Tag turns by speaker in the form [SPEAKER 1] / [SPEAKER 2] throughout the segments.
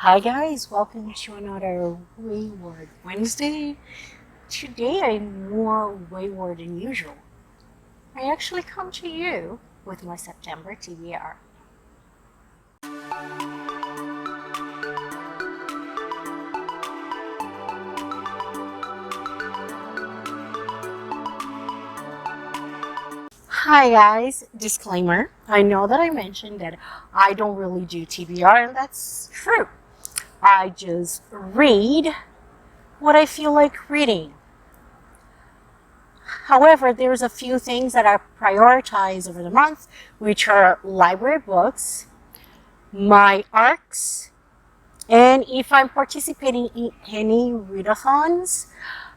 [SPEAKER 1] Hi guys, welcome to another Wayward Wednesday. Today I'm more wayward than usual. I actually come to you with my September TBR. Hi guys, disclaimer. I know that I mentioned that I don't really do TBR, and that's true. I just read what I feel like reading. However, there's a few things that I prioritize over the month, which are library books, my ARCs, and if I'm participating in any readathons,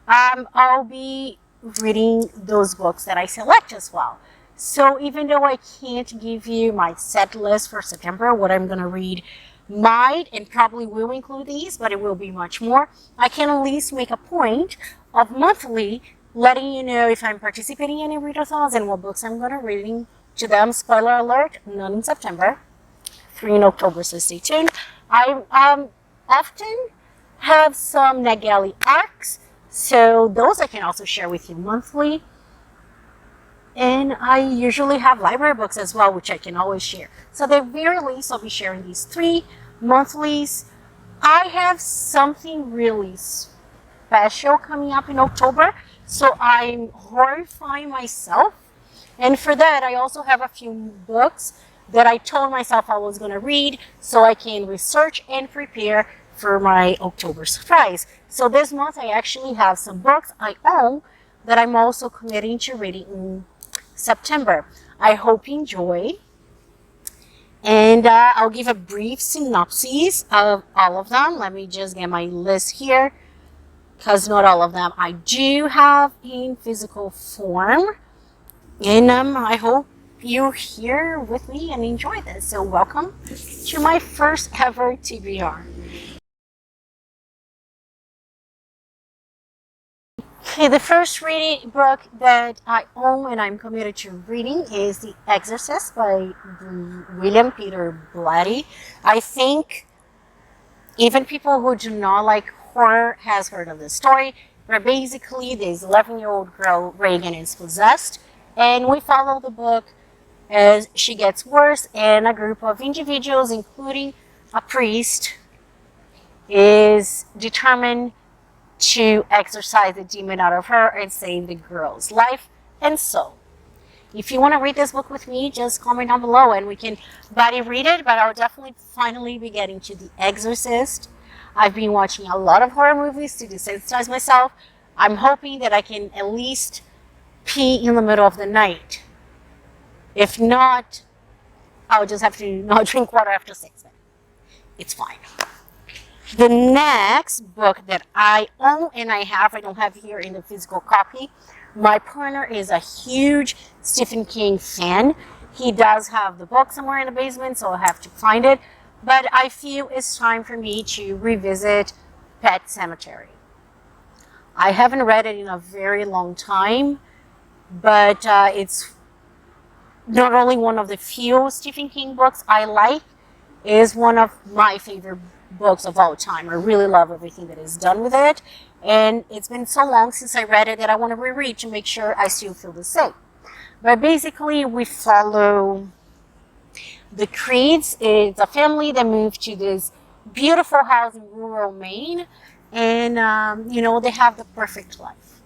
[SPEAKER 1] I'll be reading those books that I select as well. So even though I can't give you my set list for September, what I'm going to read might and probably will include these, but it will be much more. I can at least make a point of monthly letting you know if I'm participating in any readathons and what books I'm going to reading to them. Spoiler alert, none in September, 3 in October, so stay tuned. I often have some Netgalley arcs, so those I can also share with you monthly. And I usually have library books as well, which I can always share. So at the very least, I'll be sharing these 3 monthlies. I have something really special coming up in October, so I'm horrifying myself. And for that, I also have a few books that I told myself I was going to read so I can research and prepare for my October surprise. So this month, I actually have some books I own that I'm also committing to reading in September. I hope you enjoy. And I'll give a brief synopsis of all of them. Let me just get my list here, because not all of them I do have in physical form. And I hope you're here with me and enjoy this. So welcome to my first ever TBR. Okay, the first reading book that I own and I'm committed to reading is The Exorcist by William Peter Blatty. I think even people who do not like horror has heard of this story, where basically this 11-year-old girl, Reagan, is possessed, and we follow the book as she gets worse, and a group of individuals, including a priest, is determined to exorcise the demon out of her and save the girl's life and soul. If you want to read this book with me, just comment down below and we can buddy read it, but I'll definitely finally be getting to The Exorcist. I've been watching a lot of horror movies to desensitize myself. I'm hoping that I can at least pee in the middle of the night. If not, I'll just have to not drink water after 6. It's fine. The next book that I own and I don't have here in the physical copy, my partner is a huge Stephen King fan. He does have the book somewhere in the basement, so I'll have to find it. But I feel it's time for me to revisit Pet Sematary. I haven't read it in a very long time, but it's not only one of the few Stephen King books I like, is one of my favorite books of all time. I really love everything that is done with it, and it's been so long since I read it that I want to reread to make sure I still feel the same. But basically, we follow the Creeds. It's a family that moved to this beautiful house in rural Maine, and they have the perfect life.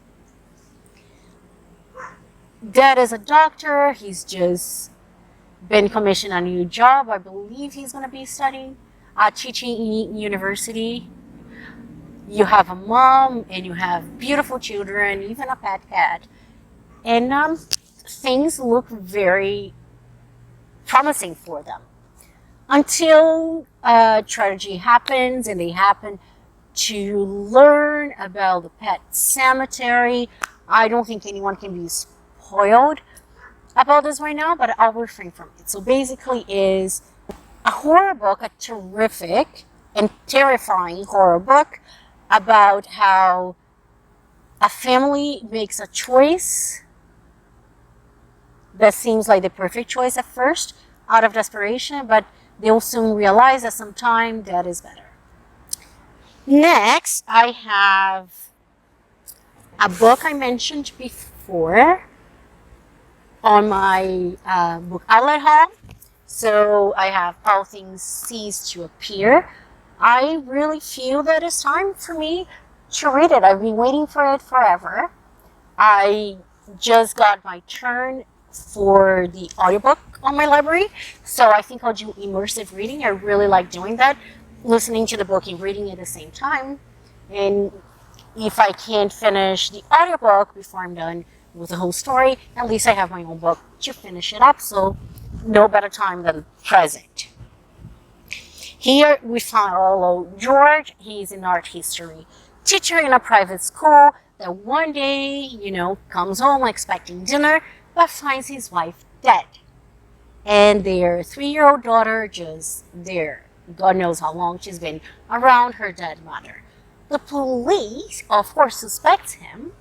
[SPEAKER 1] Dad is a doctor. He's just been commissioned a new job. I believe he's going to be studying teaching in university. You have a mom and you have beautiful children, even a pet cat, and things look very promising for them until tragedy happens, and they happen to learn about the pet cemetery. I don't think anyone can be spoiled about this right now, but I'll refrain from it. So basically is a horror book, a terrific and terrifying horror book about how a family makes a choice that seems like the perfect choice at first out of desperation, but they'll soon realize that sometimes that is better. Next, I have a book I mentioned before on my book outlet haul. So I have All Things Cease to Appear. I really feel that it's time for me to read it. I've been waiting for it forever. I just got my turn for the audiobook on my library, so I think I'll do immersive reading. I really like doing that, listening to the book and reading it at the same time. And if I can't finish the audiobook before I'm done with the whole story, at least I have my own book to finish it up, so no better time than present. Here we follow George. He's an art history teacher in a private school that one day, comes home expecting dinner, but finds his wife dead. And their 3-year-old daughter just there. God knows how long she's been around her dead mother. The police, of course, suspects him.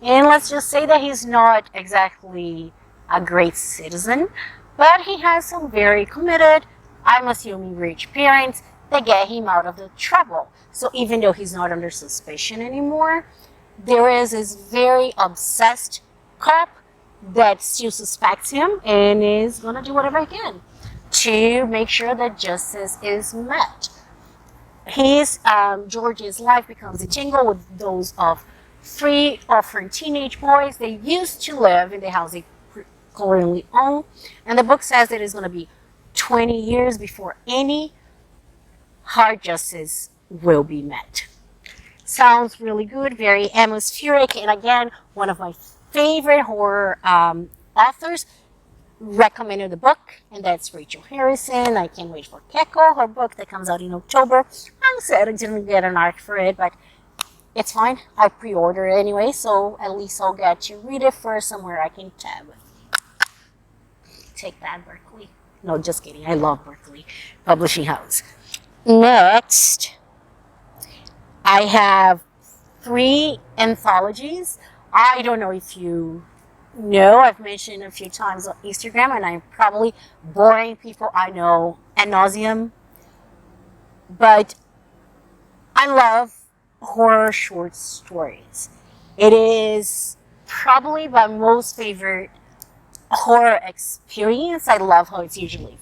[SPEAKER 1] And let's just say that he's not exactly a great citizen, but he has some very committed, I'm assuming rich parents that get him out of the trouble. So even though he's not under suspicion anymore, there is this very obsessed cop that still suspects him and is going to do whatever he can to make sure that justice is met. George's life becomes a jingle with those of 3 orphan teenage boys. They used to live in the house they currently own, and the book says that it's going to be 20 years before any hard justice will be met. Sounds really good, very atmospheric, and again, one of my favorite horror authors recommended the book, and that's Rachel Harrison. I can't wait for Keko, her book that comes out in October. I'm sad I didn't get an art for it, but it's fine. I pre-ordered it anyway, so at least I'll get to read it first somewhere I can tab. Take that, Berkeley. No, just kidding. I love Berkeley Publishing House. Next, I have 3 anthologies. I don't know if you know, I've mentioned a few times on Instagram, and I'm probably boring people I know ad nauseum, but I love horror short stories. It is probably my most favorite horror experience. I love how it's usually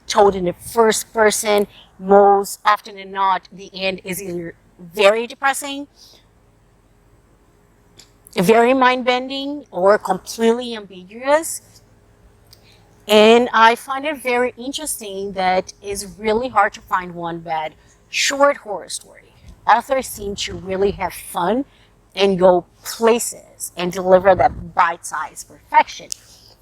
[SPEAKER 1] told in the first person. Most often than not, the end is either very depressing, very mind-bending, or completely ambiguous. And I find it very interesting that it's really hard to find one bad short horror story. Authors seem to really have fun and go places and deliver that bite-sized perfection.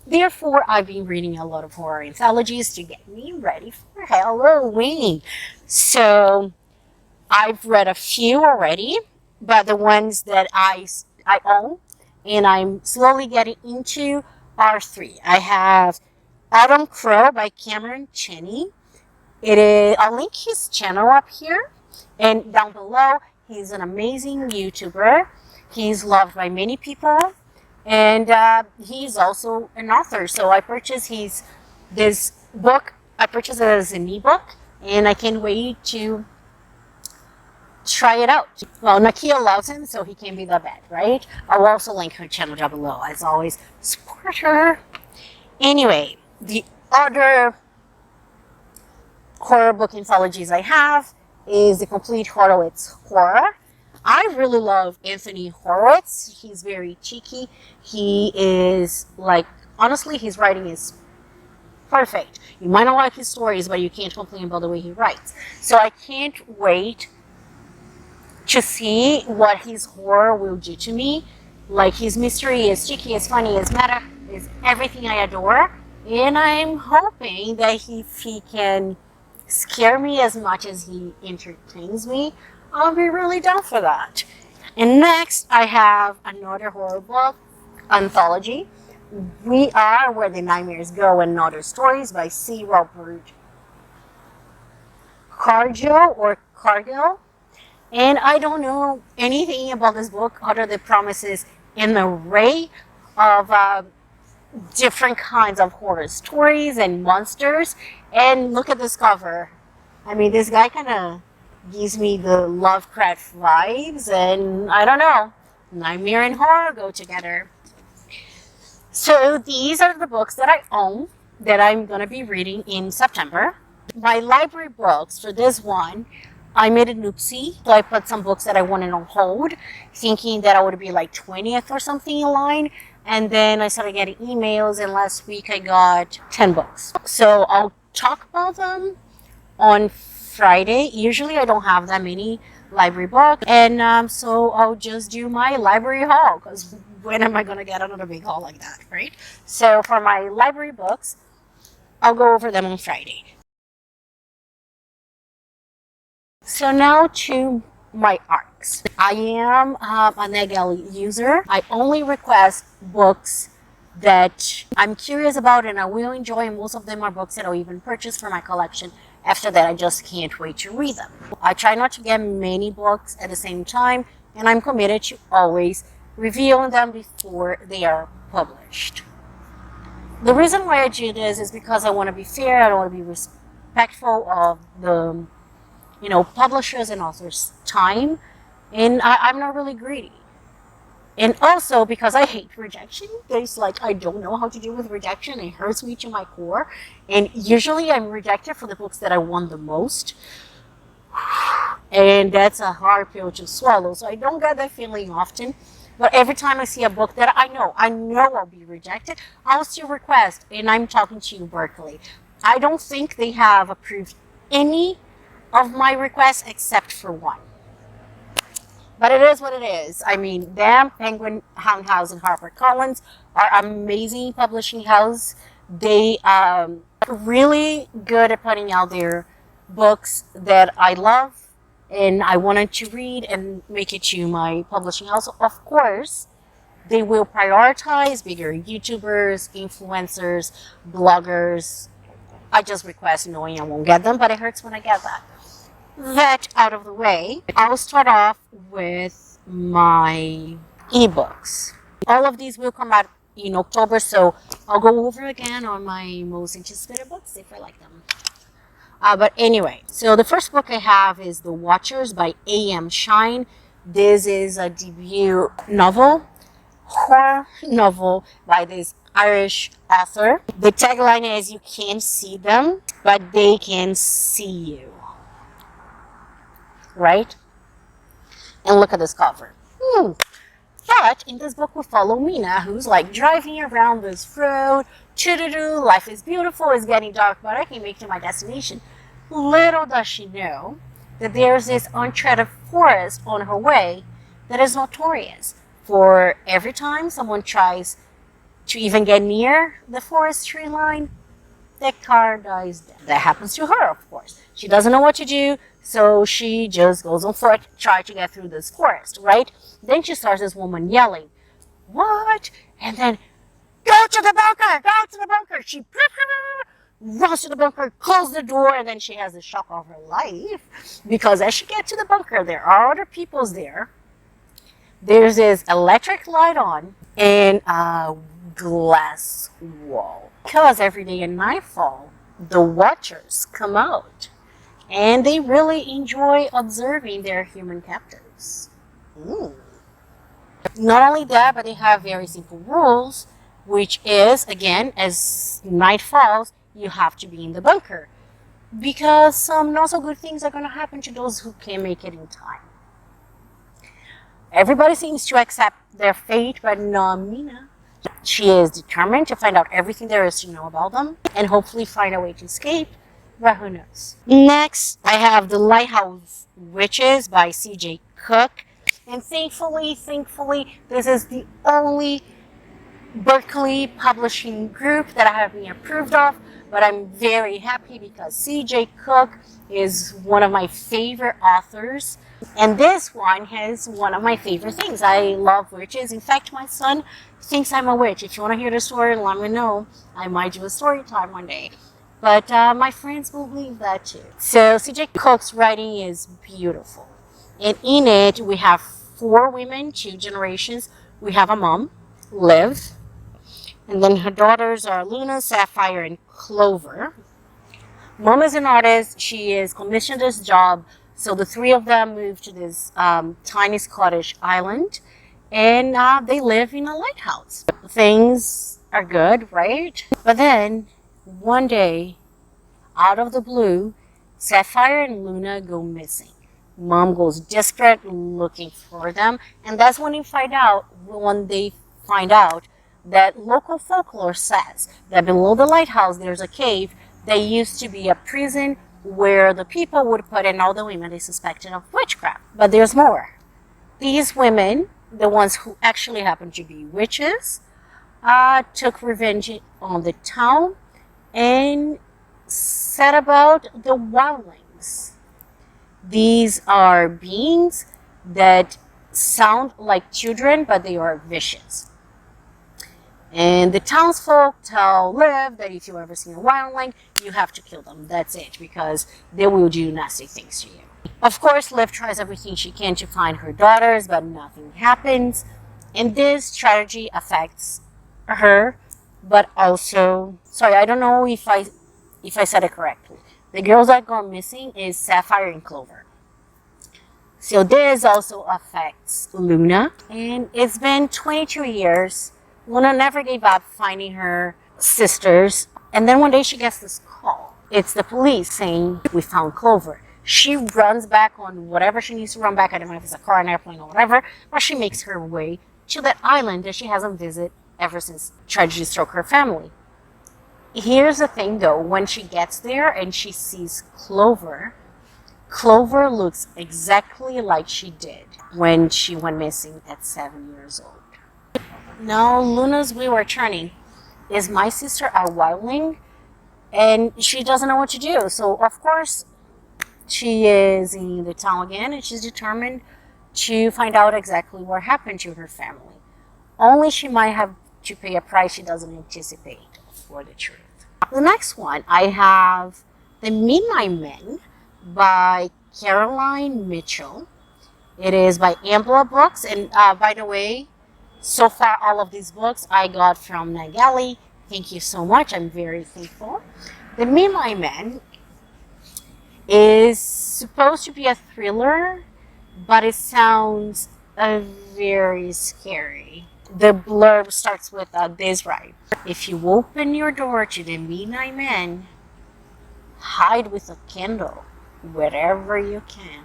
[SPEAKER 1] Therefore, I've been reading a lot of horror anthologies to get me ready for Halloween. So I've read a few already, but the ones that I own and I'm slowly getting into are 3. I have Autumn Crow by Cameron Cheney. I'll link his channel up here and down below. He's an amazing YouTuber. He's loved by many people. And he's also an author. So I purchased this book. I purchased it as an ebook, and I can't wait to try it out. Well, Nakia loves him, so he can't be that bad, right? I'll also link her channel down below. As always, support her. Anyway, the other horror book anthologies I have is The Complete Horowitz Horror. I really love Anthony Horowitz. He's very cheeky. He is honestly, his writing is perfect. You might not like his stories, but you can't complain about the way he writes. So I can't wait to see what his horror will do to me. His mystery is cheeky, is funny, is meta, is everything I adore. And I'm hoping that if he can scare me as much as he entertains me, I'll be really down for that. And next, I have another horror book anthology. We Are Where the Nightmares Go and Other Stories by C. Robert Cargill. And I don't know anything about this book other than promises an array of different kinds of horror stories and monsters. And look at this cover. I mean, this guy kind of gives me the Lovecraft vibes, and I don't know, nightmare and horror go together. So these are the books that I own that I'm going to be reading in September. My library books for this one, I made an oopsie. So I put some books that I wanted on hold, thinking that I would be like 20th or something in line. And then I started getting emails, and last week I got 10 books. So I'll talk about them on Friday. Usually I don't have that many library books, and so I'll just do my library haul, because when am I going to get another big haul like that, right? So for my library books, I'll go over them on Friday. So now to my arcs. I am a Netgalley user. I only request books that I'm curious about and I will enjoy, and most of them are books that I'll even purchase for my collection. After that, I just can't wait to read them. I try not to get many books at the same time, and I'm committed to always reviewing them before they are published. The reason why I do this is because I want to be fair, I want to be respectful of the publishers and authors' time, and I'm not really greedy. And also because I hate rejection. I don't know how to deal with rejection. It hurts me to my core. And usually I'm rejected for the books that I want the most. And that's a hard pill to swallow. So I don't get that feeling often. But every time I see a book that I know I'll be rejected, I'll still request. And I'm talking to you, Berkeley. I don't think they have approved any of my requests except for one. But it is what it is. I mean, them, Penguin Hound House, and HarperCollins are amazing publishing house. They are really good at putting out their books that I love and I wanted to read and make it to my publishing house. Of course, they will prioritize bigger YouTubers, influencers, bloggers. I just request knowing I won't get them, but it hurts when I get that. That out of the way, I'll start off with my ebooks. All of these will come out in October, so I'll go over again on my most anticipated books if I like them. But anyway, so the first book I have is The Watchers by A.M. Shine. This is a debut novel, horror novel by this Irish author. The tagline is, "You can't see them, but they can see you." Right? And look at this cover. But in this book we follow Mina, who's like driving around this road. Life is beautiful, it's getting dark, but I can make it to my destination. Little does she know that there's this uncharted forest on her way that is notorious for every time someone tries to even get near the forest tree line, the car dies dead. That happens to her, of course. She doesn't know what to do, so she just goes on foot, try to get through this forest, right? Then she starts this woman yelling, "What?" And then, "Go to the bunker! Go to the bunker!" She runs to the bunker, closes the door, and then she has the shock of her life. Because as she gets to the bunker, there are other peoples there. There's this electric light on and a glass wall. Because every day at nightfall, the Watchers come out. And they really enjoy observing their human captors. Not only that, but they have very simple rules, which is, again, as night falls, you have to be in the bunker. Because some not so good things are going to happen to those who can't make it in time. Everybody seems to accept their fate, but not Mina. She is determined to find out everything there is to know about them and hopefully find a way to escape. But who knows? Next, I have The Lighthouse Witches by C.J. Cook. And thankfully, this is the only Berkeley publishing group that I have been approved of. But I'm very happy because C.J. Cook is one of my favorite authors. And this one has one of my favorite things. I love witches. In fact, my son thinks I'm a witch. If you want to hear the story, let me know. I might do a story time one day. But my friends will believe that too. So C.J. Cook's writing is beautiful. And in it, we have 4 women, 2 generations. We have a mom, Liv. And then her daughters are Luna, Sapphire, and Clover. Mom is an artist. She is commissioned this job So the three of them moved to this tiny Scottish island, and they live in a lighthouse. Things are good, right? But then one day, out of the blue, Sapphire and Luna go missing. Mom goes desperate looking for them, and that's when they find out that local folklore says that below the lighthouse there's a cave that used to be a prison where the people would put in all the women they suspected of witchcraft. But there's more. These women, the ones who actually happened to be witches, took revenge on the town and set about the wildlings. These are beings that sound like children, but they are vicious. And the townsfolk tell Liv that if you ever see a wildling, you have to kill them. That's it, because they will do nasty things to you. Of course, Liv tries everything she can to find her daughters, but nothing happens. And this strategy affects her, but also, sorry, I don't know if I said it correctly. The girls that go missing is Sapphire and Clover. So this also affects Luna. And it's been 22 years. Luna never gave up finding her sisters. And then one day she gets this call. It's the police saying, we found Clover. She runs back on whatever she needs to run back. I don't know if it's a car, an airplane, or whatever. But she makes her way to that island that she hasn't visited ever since tragedy struck her family. Here's the thing though, when she gets there and she sees Clover, Clover looks exactly like she did when she went missing at 7 years old. Now Luna's wayward turning. Is my sister a wildling? And she doesn't know what to do. So of course she is in the town again and she's determined to find out exactly what happened to her family. Only she might have to pay a price she doesn't anticipate for the truth. The next one, I have The Midnight Men by Caroline Mitchell. It is by Ambla Books. And by the way, so far all of these books I got from Netgalley. Thank you so much. I'm very thankful. The Midnight Men is supposed to be a thriller, but it sounds very scary. The blurb starts with this, right? If you open your door to the Midnight Man, hide with a candle wherever you can.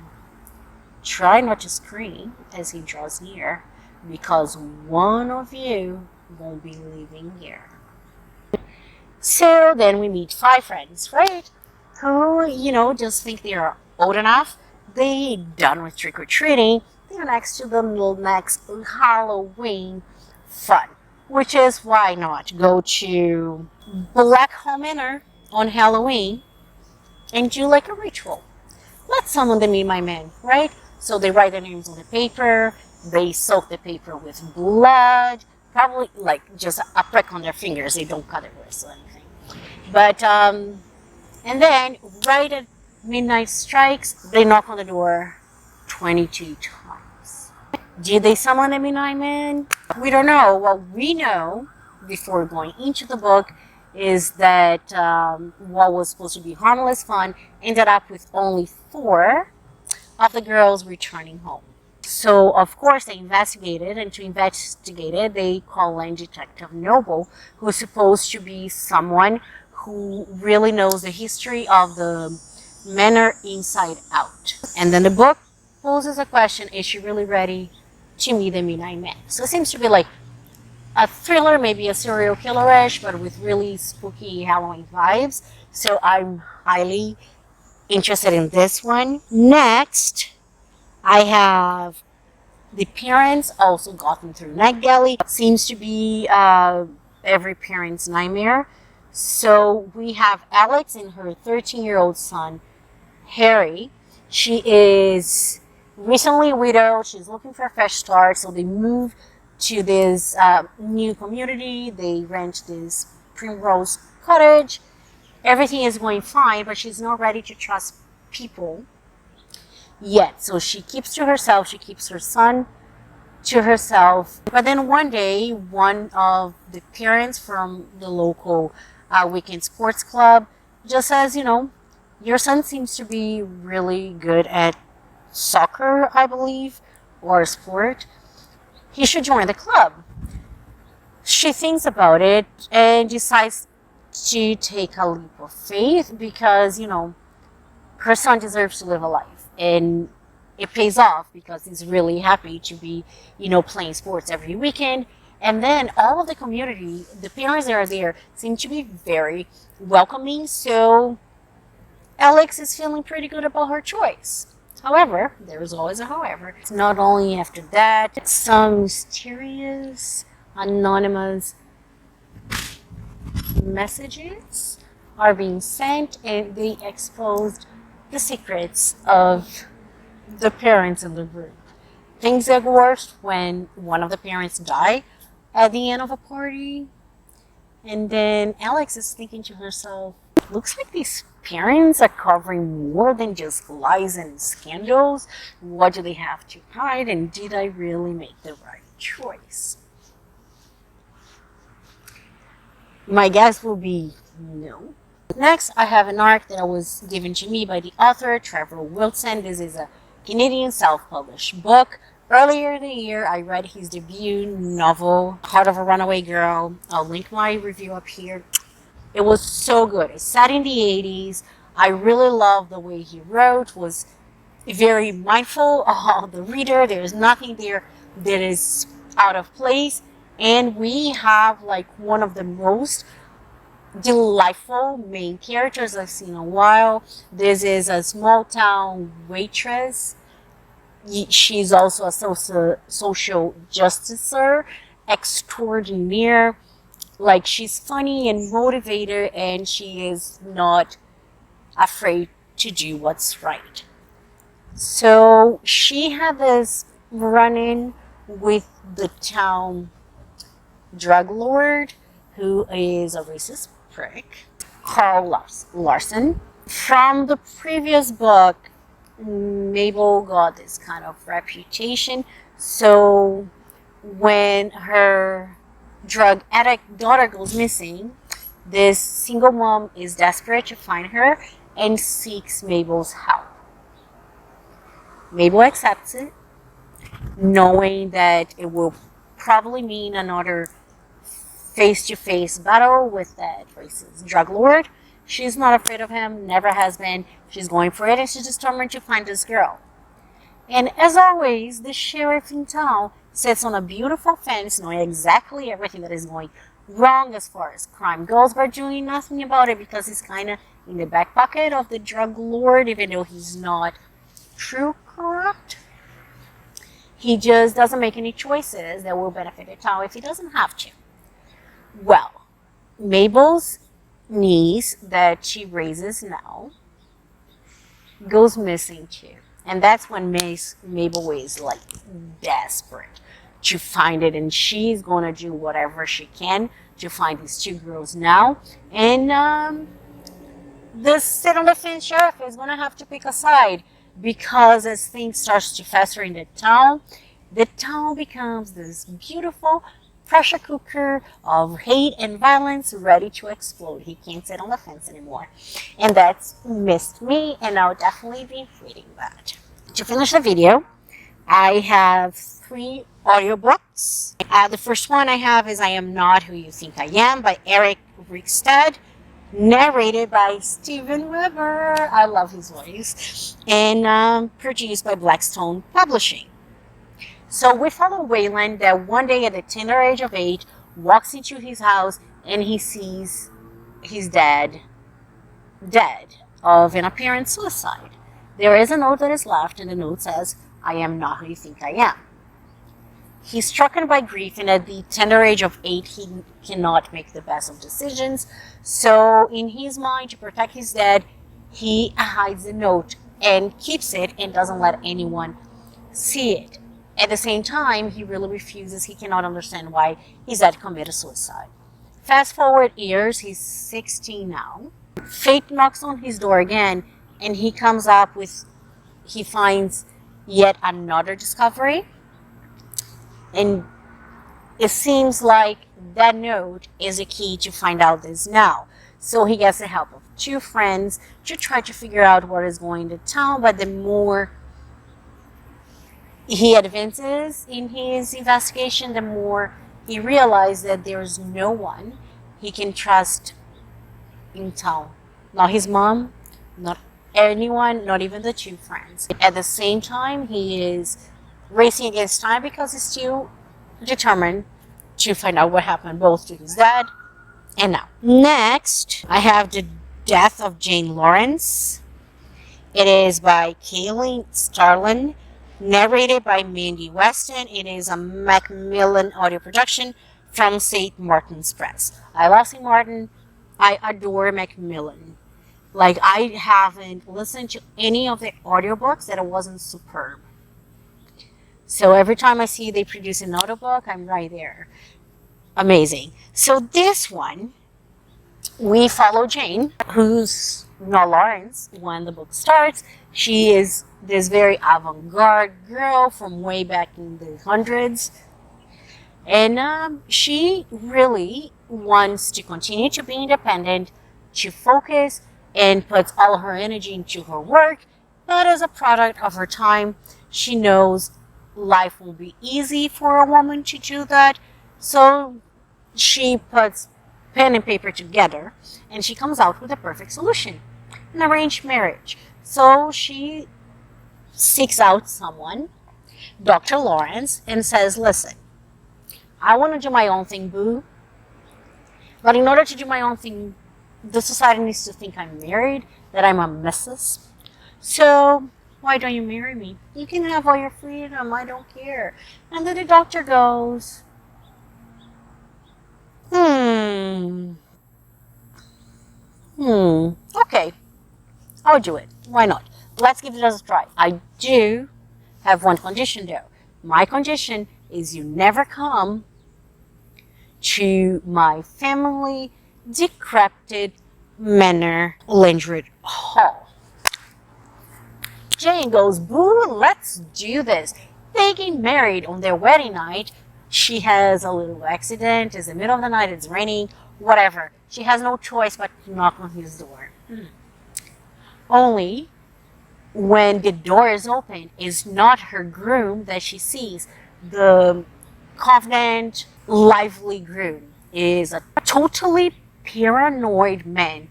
[SPEAKER 1] Try not to scream as he draws near, because one of you won't be leaving here. So then we meet 5 friends, right? Who, just think they are old enough. They done with trick-or-treating. They're next to the next Halloween fun, which is why not go to Black Hole Manor on Halloween and do like a ritual. Let's summon the Midnight Man, right? So they write their names on the paper, they soak the paper with blood, probably like just a prick on their fingers, they don't cut their wrists or anything. But, and then right at midnight strikes, they knock on the door 22 times. Did they summon the Midnight Man? We don't know. What we know, before going into the book, is that what was supposed to be harmless fun ended up with only 4 of the girls returning home. So, of course, they investigated, and to investigate it, they call in Detective Noble, who is supposed to be someone who really knows the history of the manor inside out. And then the book poses a question, is she really ready to meet the Midnight Man? So it seems to be like a thriller, maybe a serial killer-ish, but with really spooky Halloween vibes. So I'm highly interested in this one. Next, I have The Parents, also gotten through Netgalley. Seems to be every parent's nightmare. So we have Alex and her 13-year-old son, Harry. She is recently widowed. She's looking for a fresh start. So they move to this new community. They rent this Primrose Cottage. Everything is going fine, but she's not ready to trust people yet. So she keeps to herself. She keeps her son to herself. But then one day, one of the parents from the local weekend sports club just says, Your son seems to be really good at soccer, I believe, or sport. He should join the club. She thinks about it and decides to take a leap of faith because, her son deserves to live a life. And it pays off because he's really happy to be, playing sports every weekend. And then all of the community, the parents that are there, seem to be very welcoming. So Alex is feeling pretty good about her choice. However, there's always a however. It's not only after that, some mysterious, anonymous messages are being sent and they exposed the secrets of the parents in the group. Things get worse when one of the parents die at the end of a party. And then Alex is thinking to herself, looks like these parents are covering more than just lies and scandals. What do they have to hide? And did I really make the right choice? My guess will be no. Next, I have an arc that was given to me by the author, Trevor Wilson. This is a Canadian self-published book. Earlier in the year, I read his debut novel, Heart of a Runaway Girl. I'll link my review up here. It was so good. It's set in the 80s. I really love the way he wrote. Was very mindful of the reader. There's nothing there that is out of place. And we have like one of the most delightful main characters I've seen in a while. This is a small town waitress. She's also a social justicer extraordinaire. Like, she's funny and motivated, and she is not afraid to do what's right. So she had this run-in with the town drug lord, who is a racist prick, Carl Larson. From the previous book, Mabel got this kind of reputation. So when her drug addict daughter goes missing, this single mom is desperate to find her and seeks Mabel's help. Mabel accepts it, knowing that it will probably mean another face-to-face battle with that racist drug lord. She's not afraid of him, never has been. She's going for it, and she's determined to find this girl. And as always, the sheriff in town sits on a beautiful fence, knowing exactly everything that is going wrong as far as crime goes, but doing nothing about it because he's kind of in the back pocket of the drug lord, even though he's not true corrupt. He just doesn't make any choices that will benefit the town if he doesn't have to. Well, Mabel's niece that she raises now goes missing too. And that's when Mabel is like desperate to find it, and she's going to do whatever she can to find these two girls now. And the sit on the fence sheriff is going to have to pick a side, because as things starts to fester in the town becomes this beautiful pressure cooker of hate and violence ready to explode. He can't sit on the fence anymore. And that's missed me, and I'll definitely be reading that. To finish the video, I have 3 audiobooks. The first one I have is I Am Not Who You Think I Am by Eric Rickstead, narrated by Steven Weber. I love his voice. And produced by Blackstone Publishing. So we follow Wayland that one day at the tender age of 8 walks into his house and he sees his dad dead of an apparent suicide. There is a note that is left, and the note says, I am not who you think I am. He's stricken by grief, and at the tender age of 8 he cannot make the best of decisions. So in his mind, to protect his dad, he hides the note and keeps it and doesn't let anyone see it. At the same time, he really refuses. He cannot understand why his dad committed suicide. Fast forward years, he's 16 now. Fate knocks on his door again, and he finds yet another discovery. And it seems like that note is a key to find out this now. So he gets the help of two friends to try to figure out what is going to tell. But the more he advances in his investigation, the more he realizes that there's no one he can trust in town. Not his mom, not anyone, not even the two friends. At the same time, he is racing against time because he's still determined to find out what happened both to his dad and now. Next, I have The Death of Jane Lawrence. It is by Kaylee Starlin, narrated by Mandy Weston. It is a Macmillan audio production from St. Martin's Press. I love St. Martin. I adore Macmillan. Like, I haven't listened to any of their audiobooks that it wasn't superb. So every time I see they produce an audiobook, I'm right there. Amazing. So this one, we follow Jane, who's not Lawrence when the book starts. She is this very avant-garde girl from way back in the hundreds. And she really wants to continue to be independent, to focus, and puts all her energy into her work. But as a product of her time, she knows life will be easy for a woman to do that. So she puts pen and paper together and she comes out with a perfect solution: an arranged marriage. So she seeks out someone, Dr. Lawrence, and says, listen, I want to do my own thing, boo. But in order to do my own thing, the society needs to think I'm married, that I'm a missus. So why don't you marry me? You can have all your freedom. I don't care. And then the doctor goes, okay, I'll do it. Why not? Let's give it a try. I do have one condition though. My condition is you never come to my family decrepit manor, Landred Hall. Jane goes, boo, let's do this. They get married on their wedding night. She has a little accident. It's the middle of the night. It's raining. Whatever. She has no choice but to knock on his door. Only when the door is open, it's not her groom that she sees. The confident, lively groom is a totally paranoid man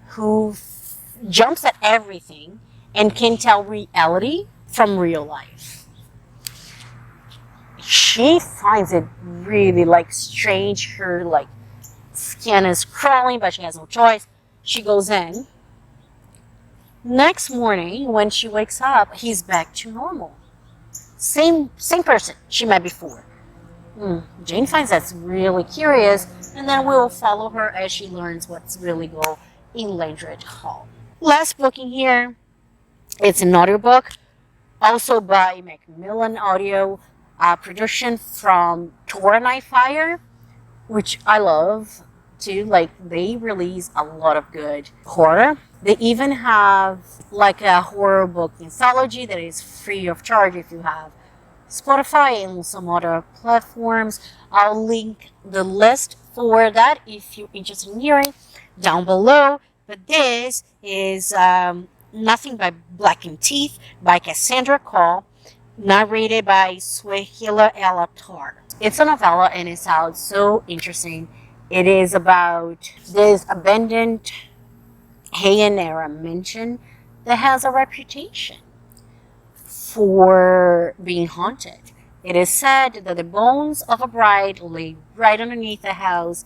[SPEAKER 1] who jumps at everything and can tell reality from real life. She finds it really strange. Her skin is crawling, but she has no choice. She goes in. Next morning, when she wakes up, he's back to normal. Same person she met before. Jane finds that's really curious, and then we'll follow her as she learns what's really going in Landred Hall. Last book in here, it's an audiobook, also by Macmillan Audio, production from Tor Nightfire, which I love too. They release a lot of good horror. They even have a horror book anthology that is free of charge if you have Spotify and some other platforms. I'll link the list for that if you're interested in hearing down below. But this is Nothing But Blackened Teeth by Cassandra Call, narrated by Swahila Elatar. It's a novella and it sounds so interesting. It is about this abandoned Heian era mansion that has a reputation for being haunted. It is said that the bones of a bride lay right underneath the house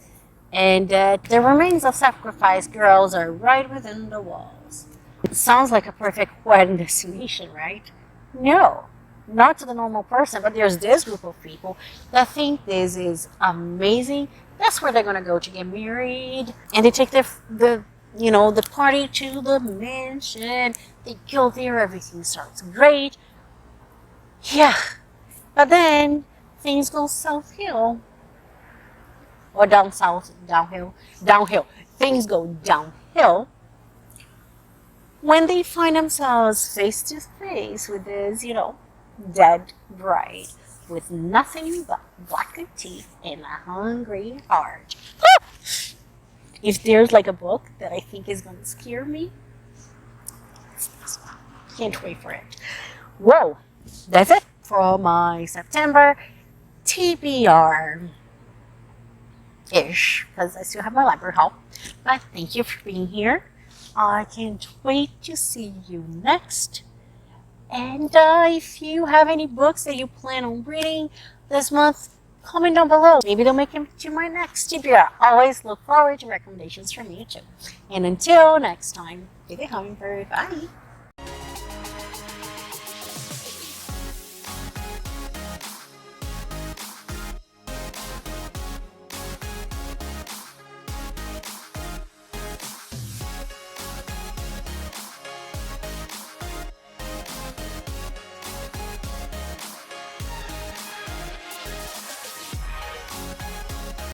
[SPEAKER 1] and that the remains of sacrificed girls are right within the walls. It sounds like a perfect wedding destination, right? No, not to the normal person, but there's this group of people that think this is amazing. That's where they're going to go to get married, and they take the party to the mansion. They go there, everything starts great. Yeah, but then things go downhill. Things go downhill when they find themselves face to face with this, dead bride with nothing but blackened teeth and a hungry heart. if there's like a book that I think is going to scare me, can't wait for it. Whoa, that's it for my September TBR ish, because I still have my library haul. But thank you for being here. I can't wait to see you next. And if you have any books that you plan on reading this month, comment down below. Maybe they'll make it to my next TBR. Always look forward to recommendations from you too. And until next time, be the hummingbird. Bye.